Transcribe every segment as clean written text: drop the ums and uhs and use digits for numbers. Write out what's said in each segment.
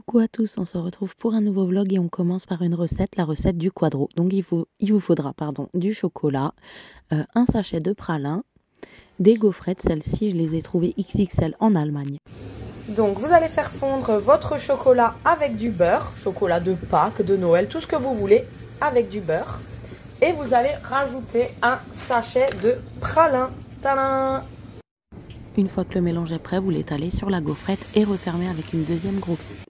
Coucou à tous, on se retrouve pour un nouveau vlog et on commence par une recette, la recette du quadro. Donc il vous faudra du chocolat, un sachet de pralin, des gaufrettes, celles-ci je les ai trouvées XXL en Allemagne. Donc vous allez faire fondre votre chocolat avec du beurre, chocolat de Pâques, de Noël, tout ce que vous voulez avec du beurre. Et vous allez rajouter un sachet de pralin. Tadam! Une fois que le mélange est prêt, vous l'étalez sur la gaufrette et refermez avec une deuxième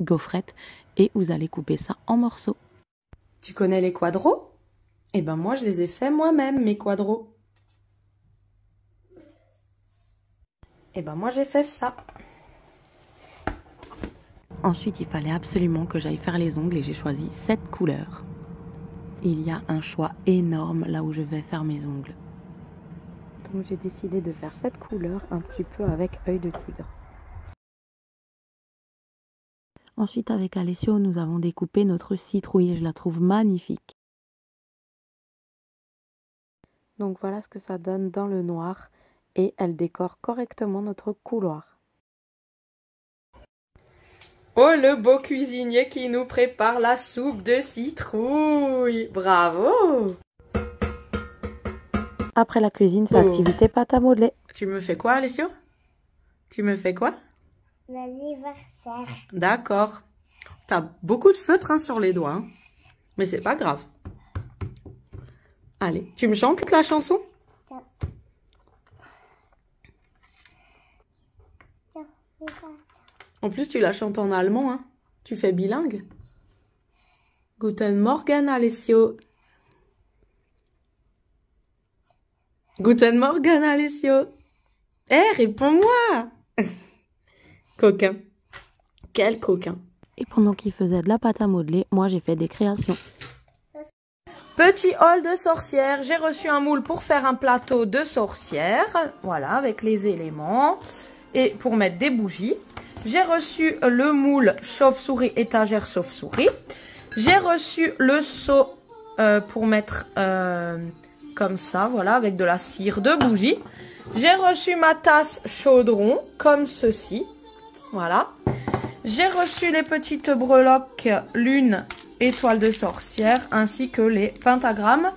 gaufrette et vous allez couper ça en morceaux. Tu connais les quadros? Eh ben moi je les ai fait moi-même, mes quadros. Eh ben moi j'ai fait ça. Ensuite, il fallait absolument que j'aille faire les ongles et j'ai choisi 7 couleurs. Il y a un choix énorme là où je vais faire mes ongles. Donc j'ai décidé de faire cette couleur un petit peu avec œil de tigre. Ensuite avec Alessio nous avons découpé notre citrouille et je la trouve magnifique. Donc voilà ce que ça donne dans le noir et elle décore correctement notre couloir. Oh le beau cuisinier qui nous prépare la soupe de citrouille. Bravo! Après la cuisine, c'est activité pâte à modeler. Tu me fais quoi, Alessio? Tu me fais quoi? L'anniversaire. D'accord. T'as beaucoup de feutre hein, sur les doigts. Hein. Mais c'est pas grave. Allez, tu me chantes la chanson? En plus, tu la chantes en allemand. Hein. Tu fais bilingue. Guten Morgen, Alessio. Guten Morgen, Alessio. Eh, réponds-moi. Coquin. Quel coquin. Et pendant qu'il faisait de la pâte à modeler, moi j'ai fait des créations. Petit haul de sorcière. J'ai reçu un moule pour faire un plateau de sorcière. Voilà, avec les éléments. Et pour mettre des bougies. J'ai reçu le moule chauve-souris, étagère chauve-souris. J'ai reçu le seau pour mettre comme ça, voilà, avec de la cire de bougie. J'ai reçu ma tasse chaudron, comme ceci. Voilà. J'ai reçu les petites breloques lune, étoile de sorcière, ainsi que les pentagrammes.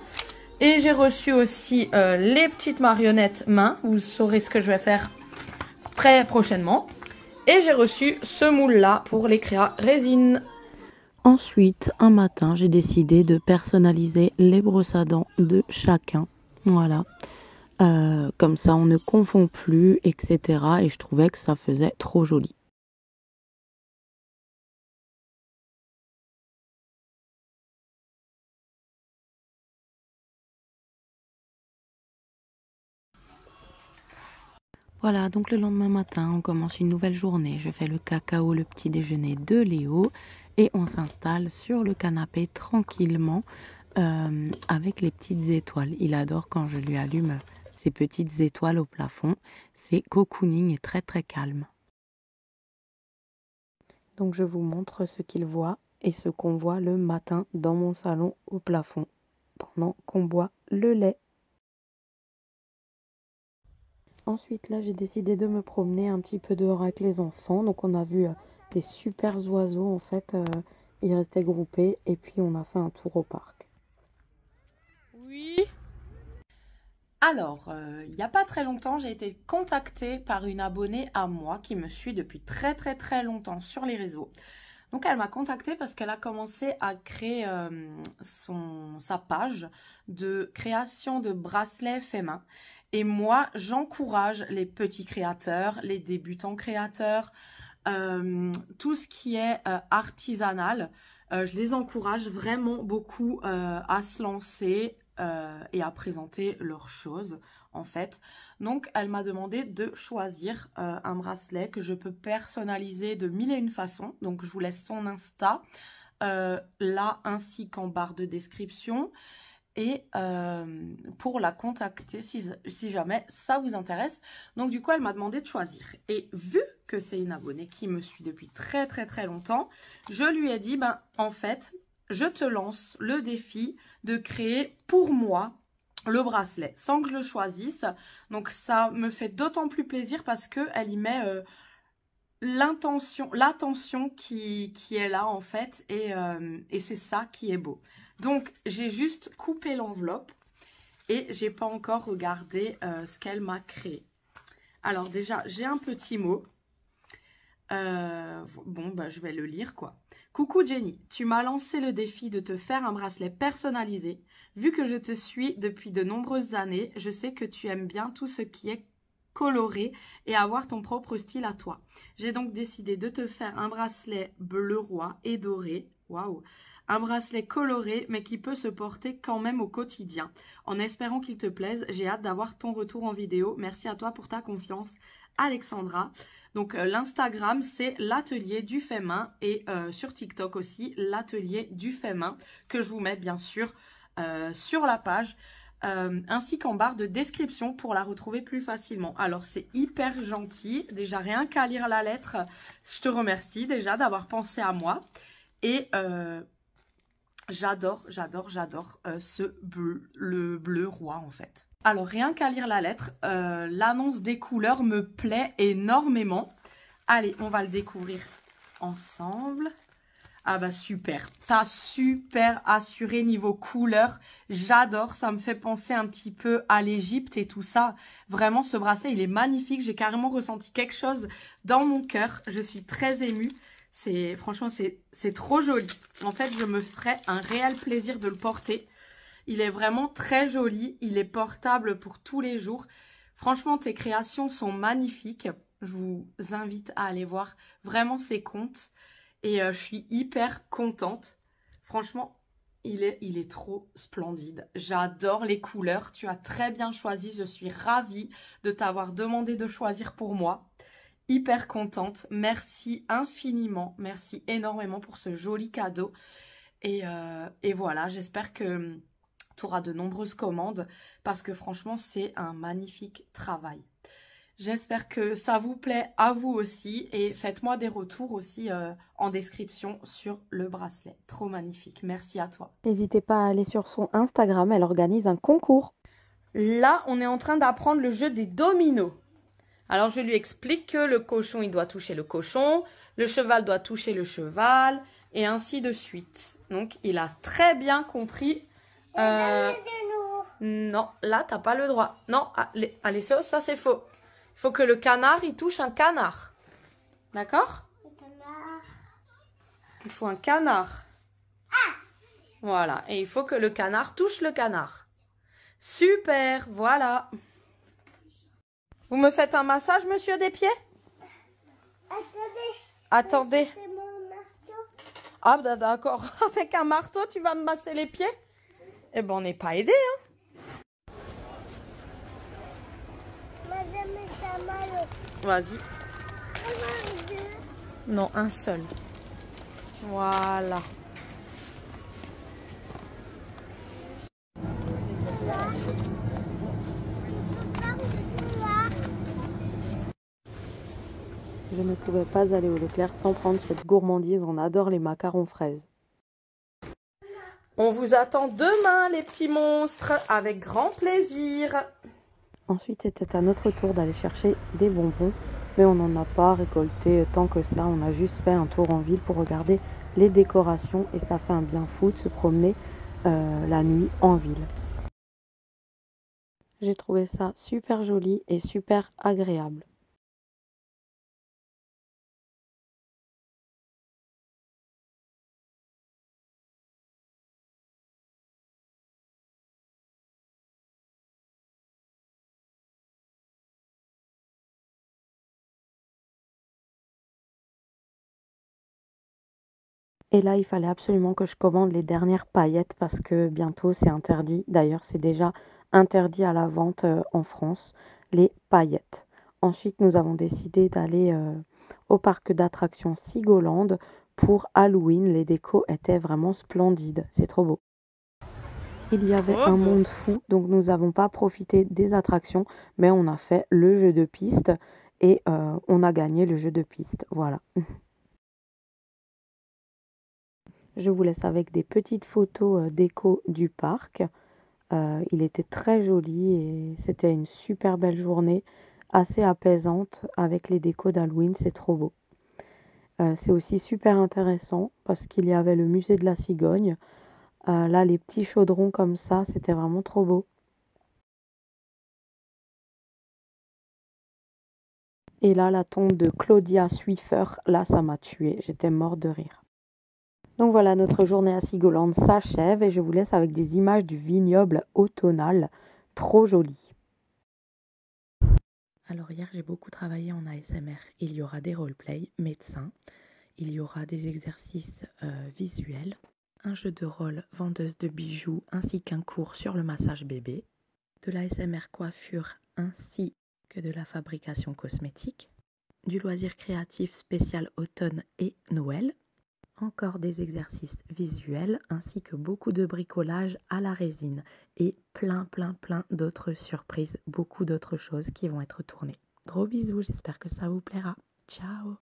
Et j'ai reçu aussi les petites marionnettes mains. Vous saurez ce que je vais faire très prochainement. Et j'ai reçu ce moule-là pour les créas résine. Ensuite, un matin, j'ai décidé de personnaliser les brosses à dents de chacun. Voilà. Comme ça, on ne confond plus, etc. Et je trouvais que ça faisait trop joli. Voilà, donc le lendemain matin, on commence une nouvelle journée. Je fais le cacao, le petit déjeuner de Léo et on s'installe sur le canapé tranquillement avec les petites étoiles. Il adore quand je lui allume ces petites étoiles au plafond. C'est cocooning et très très calme. Donc je vous montre ce qu'il voit et ce qu'on voit le matin dans mon salon au plafond pendant qu'on boit le lait. Ensuite, là, j'ai décidé de me promener un petit peu dehors avec les enfants. Donc, on a vu des super oiseaux, en fait. Ils restaient groupés et puis on a fait un tour au parc. Oui. Alors, il n'y a pas très longtemps, j'ai été contactée par une abonnée à moi qui me suit depuis très très très longtemps sur les réseaux. Donc, elle m'a contactée parce qu'elle a commencé à créer sa page de création de bracelets faits main. Et moi, j'encourage les petits créateurs, les débutants créateurs, tout ce qui est artisanal. Je les encourage vraiment beaucoup à se lancer et à présenter leurs choses en fait. Donc elle m'a demandé de choisir un bracelet que je peux personnaliser de mille et une façons. Donc je vous laisse son Insta là ainsi qu'en barre de description. Et pour la contacter si jamais ça vous intéresse. Donc du coup elle m'a demandé de choisir. Et vu que c'est une abonnée qui me suit depuis très très très longtemps, je lui ai dit ben en fait je te lance le défi de créer pour moi le bracelet sans que je le choisisse. Donc ça me fait d'autant plus plaisir parce qu'elle y met l'attention qui est là en fait et c'est ça qui est beau. Donc j'ai juste coupé l'enveloppe et j'ai pas encore regardé ce qu'elle m'a créé. Alors déjà j'ai un petit mot. Bon bah je vais le lire quoi. Coucou Jenny, tu m'as lancé le défi de te faire un bracelet personnalisé. Vu que je te suis depuis de nombreuses années, je sais que tu aimes bien tout ce qui est coloré et avoir ton propre style à toi. J'ai donc décidé de te faire un bracelet bleu roi et doré. Waouh! Un bracelet coloré mais qui peut se porter quand même au quotidien. En espérant qu'il te plaise, j'ai hâte d'avoir ton retour en vidéo. Merci à toi pour ta confiance, Alexandra. Donc l'Instagram c'est l'atelier du fait main et sur TikTok aussi l'atelier du fait main que je vous mets bien sûr sur la page ainsi qu'en barre de description pour la retrouver plus facilement. Alors c'est hyper gentil, déjà rien qu'à lire la lettre, je te remercie déjà d'avoir pensé à moi et j'adore le bleu roi en fait. Alors, rien qu'à lire la lettre, l'annonce des couleurs me plaît énormément. Allez, on va le découvrir ensemble. Ah bah super, t'as super assuré niveau couleur. J'adore, ça me fait penser un petit peu à l'Égypte et tout ça. Vraiment, ce bracelet, il est magnifique. J'ai carrément ressenti quelque chose dans mon cœur. Je suis très émue. Franchement, c'est trop joli. En fait, je me ferais un réel plaisir de le porter. Il est vraiment très joli. Il est portable pour tous les jours. Franchement, tes créations sont magnifiques. Je vous invite à aller voir vraiment ses comptes. Et je suis hyper contente. Franchement, il est trop splendide. J'adore les couleurs. Tu as très bien choisi. Je suis ravie de t'avoir demandé de choisir pour moi. Hyper contente. Merci infiniment. Merci énormément pour ce joli cadeau. Et voilà, j'espère que tu auras de nombreuses commandes parce que franchement, c'est un magnifique travail. J'espère que ça vous plaît à vous aussi et faites-moi des retours aussi en description sur le bracelet. Trop magnifique, merci à toi. N'hésitez pas à aller sur son Instagram, elle organise un concours. Là, on est en train d'apprendre le jeu des dominos. Alors, je lui explique que le cochon, il doit toucher le cochon, le cheval doit toucher le cheval et ainsi de suite. Donc, il a très bien compris. Non, là, t'as pas le droit. Non, allez, ça c'est faux. Il faut que le canard, il touche un canard. D'accord? Il faut un canard. Voilà, et il faut que le canard touche le canard. Super, voilà. Vous me faites un massage, monsieur des pieds? Attendez. Ah, bah, d'accord. Avec un marteau, tu vas me masser les pieds? Eh ben, on n'est pas aidé, hein. Vas-y. Non, un seul. Voilà. Je ne pouvais pas aller au Leclerc sans prendre cette gourmandise. On adore les macarons fraises. On vous attend demain, les petits monstres, avec grand plaisir. Ensuite, c'était à notre tour d'aller chercher des bonbons. Mais on n'en a pas récolté tant que ça. On a juste fait un tour en ville pour regarder les décorations. Et ça fait un bien fou de se promener la nuit en ville. J'ai trouvé ça super joli et super agréable. Et là, il fallait absolument que je commande les dernières paillettes parce que bientôt c'est interdit. D'ailleurs, c'est déjà interdit à la vente en France, les paillettes. Ensuite, nous avons décidé d'aller au parc d'attractions Sigoland pour Halloween. Les décos étaient vraiment splendides. C'est trop beau. Il y avait un monde fou, donc nous n'avons pas profité des attractions, mais on a fait le jeu de piste et on a gagné le jeu de piste. Voilà. Je vous laisse avec des petites photos déco du parc. Il était très joli et c'était une super belle journée, assez apaisante avec les décos d'Halloween, c'est trop beau. C'est aussi super intéressant parce qu'il y avait le musée de la cigogne. Là, les petits chaudrons comme ça, c'était vraiment trop beau. Et là, la tombe de Claudia Swiffer, là, ça m'a tuée. J'étais morte de rire. Donc voilà, notre journée à Sigolande s'achève et je vous laisse avec des images du vignoble automnal. Trop joli. Alors hier, j'ai beaucoup travaillé en ASMR. Il y aura des roleplays, médecins, il y aura des exercices visuels, un jeu de rôle vendeuse de bijoux ainsi qu'un cours sur le massage bébé, de l'ASMR coiffure ainsi que de la fabrication cosmétique, du loisir créatif spécial automne et Noël, encore des exercices visuels ainsi que beaucoup de bricolage à la résine et plein d'autres surprises, beaucoup d'autres choses qui vont être tournées. Gros bisous, j'espère que ça vous plaira. Ciao!